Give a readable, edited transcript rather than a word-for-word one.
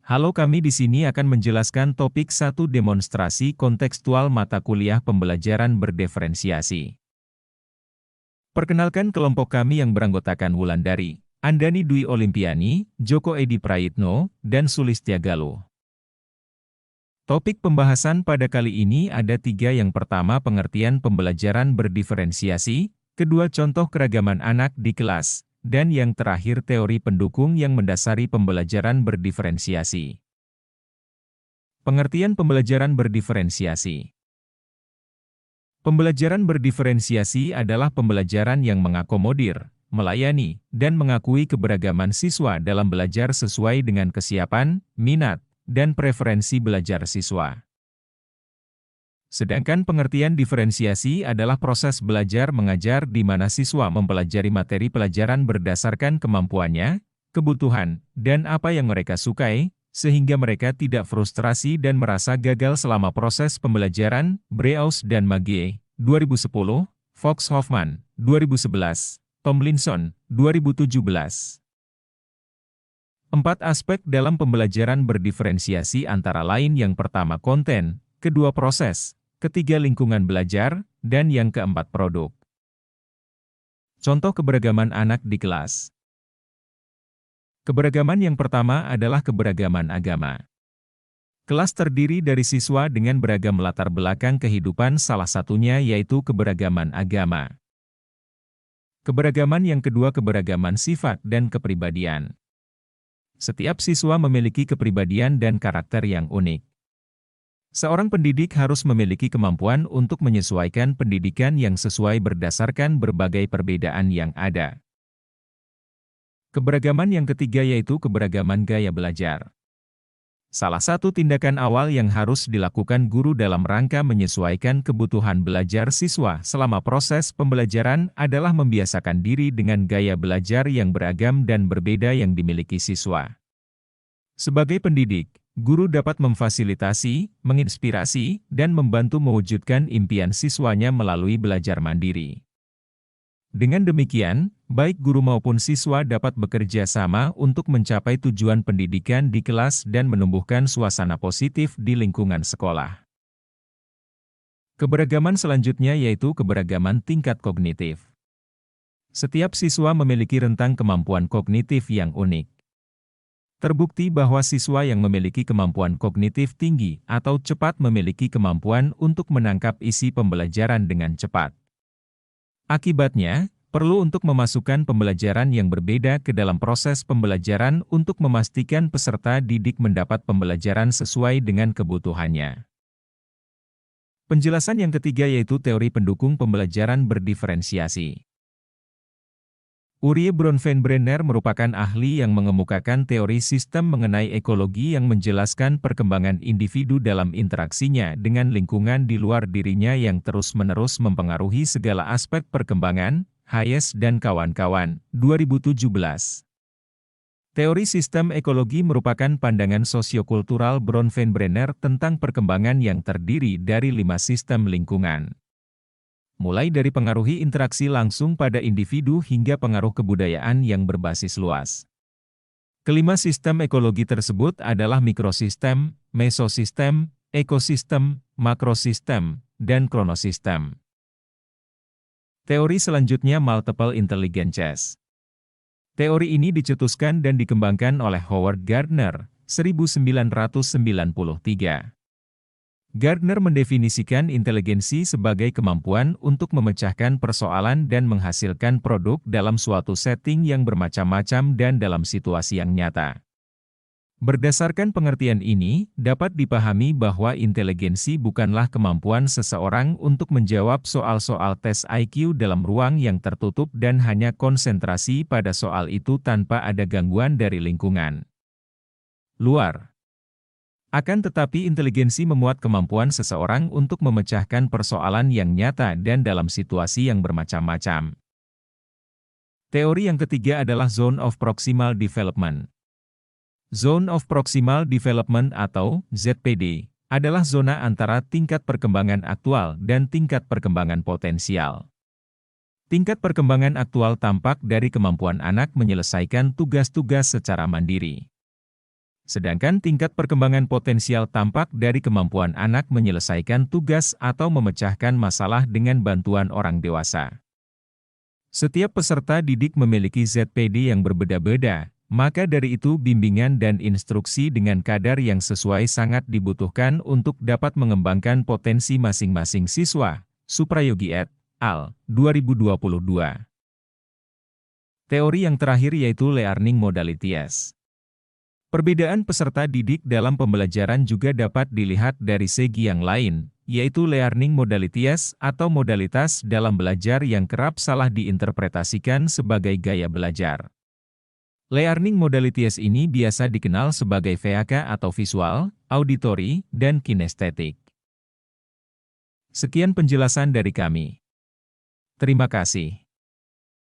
Halo, kami di sini akan menjelaskan topik 1 demonstrasi kontekstual mata kuliah pembelajaran berdiferensiasi. Perkenalkan kelompok kami yang beranggotakan Wulandari, Andani Dwi Olimpiani, Joko Edi Prayitno, dan Sulistya Galuh. Topik pembahasan pada kali ini ada 3. Yang pertama, pengertian pembelajaran berdiferensiasi, kedua, contoh keragaman anak di kelas, dan yang terakhir, teori pendukung yang mendasari pembelajaran berdiferensiasi. Pengertian pembelajaran berdiferensiasi. Pembelajaran berdiferensiasi adalah pembelajaran yang mengakomodir, melayani, dan mengakui keberagaman siswa dalam belajar sesuai dengan kesiapan, minat, dan preferensi belajar siswa. Sedangkan pengertian diferensiasi adalah proses belajar mengajar di mana siswa mempelajari materi pelajaran berdasarkan kemampuannya, kebutuhan, dan apa yang mereka sukai, sehingga mereka tidak frustrasi dan merasa gagal selama proses pembelajaran. Breaus dan Magie, 2010, Fox Hoffman, 2011, Tomlinson, 2017. 4 aspek dalam pembelajaran berdiferensiasi antara lain yang pertama konten, kedua proses, ketiga lingkungan belajar, dan yang keempat produk. Contoh keberagaman anak di kelas. Keberagaman yang pertama adalah keberagaman agama. Kelas terdiri dari siswa dengan beragam latar belakang kehidupan, salah satunya yaitu keberagaman agama. Keberagaman yang kedua, keberagaman sifat dan kepribadian. Setiap siswa memiliki kepribadian dan karakter yang unik. Seorang pendidik harus memiliki kemampuan untuk menyesuaikan pendidikan yang sesuai berdasarkan berbagai perbedaan yang ada. Keberagaman yang ketiga yaitu keberagaman gaya belajar. Salah satu tindakan awal yang harus dilakukan guru dalam rangka menyesuaikan kebutuhan belajar siswa selama proses pembelajaran adalah membiasakan diri dengan gaya belajar yang beragam dan berbeda yang dimiliki siswa. Sebagai pendidik, guru dapat memfasilitasi, menginspirasi, dan membantu mewujudkan impian siswanya melalui belajar mandiri. Dengan demikian, baik guru maupun siswa dapat bekerja sama untuk mencapai tujuan pendidikan di kelas dan menumbuhkan suasana positif di lingkungan sekolah. Keberagaman selanjutnya yaitu keberagaman tingkat kognitif. Setiap siswa memiliki rentang kemampuan kognitif yang unik. Terbukti bahwa siswa yang memiliki kemampuan kognitif tinggi atau cepat memiliki kemampuan untuk menangkap isi pembelajaran dengan cepat. Akibatnya, perlu untuk memasukkan pembelajaran yang berbeda ke dalam proses pembelajaran untuk memastikan peserta didik mendapat pembelajaran sesuai dengan kebutuhannya. Penjelasan yang ketiga yaitu teori pendukung pembelajaran berdiferensiasi. Urie Bronfenbrenner merupakan ahli yang mengemukakan teori sistem mengenai ekologi yang menjelaskan perkembangan individu dalam interaksinya dengan lingkungan di luar dirinya yang terus-menerus mempengaruhi segala aspek perkembangan. Hayes dan kawan-kawan, 2017. Teori sistem ekologi merupakan pandangan sosiokultural Bronfenbrenner tentang perkembangan yang terdiri dari 5 sistem lingkungan. Mulai dari pengaruhi interaksi langsung pada individu hingga pengaruh kebudayaan yang berbasis luas. Kelima sistem ekologi tersebut adalah mikrosistem, mesosistem, ekosistem, makrosistem, dan kronosistem. Teori selanjutnya multiple intelligences. Teori ini dicetuskan dan dikembangkan oleh Howard Gardner, 1993. Gardner mendefinisikan inteligensi sebagai kemampuan untuk memecahkan persoalan dan menghasilkan produk dalam suatu setting yang bermacam-macam dan dalam situasi yang nyata. Berdasarkan pengertian ini, dapat dipahami bahwa inteligensi bukanlah kemampuan seseorang untuk menjawab soal-soal tes IQ dalam ruang yang tertutup dan hanya konsentrasi pada soal itu tanpa ada gangguan dari lingkungan luar. Akan tetapi inteligensi memuat kemampuan seseorang untuk memecahkan persoalan yang nyata dan dalam situasi yang bermacam-macam. Teori yang ketiga adalah Zone of Proximal Development. Zone of Proximal Development atau ZPD adalah zona antara tingkat perkembangan aktual dan tingkat perkembangan potensial. Tingkat perkembangan aktual tampak dari kemampuan anak menyelesaikan tugas-tugas secara mandiri. Sedangkan tingkat perkembangan potensial tampak dari kemampuan anak menyelesaikan tugas atau memecahkan masalah dengan bantuan orang dewasa. Setiap peserta didik memiliki ZPD yang berbeda-beda, maka dari itu bimbingan dan instruksi dengan kadar yang sesuai sangat dibutuhkan untuk dapat mengembangkan potensi masing-masing siswa. Suprayogi et al. 2022. Teori yang terakhir yaitu Learning Modalities. Perbedaan peserta didik dalam pembelajaran juga dapat dilihat dari segi yang lain, yaitu learning modalities atau modalitas dalam belajar yang kerap salah diinterpretasikan sebagai gaya belajar. Learning modalities ini biasa dikenal sebagai VAK atau visual, auditory, dan kinestetik. Sekian penjelasan dari kami. Terima kasih.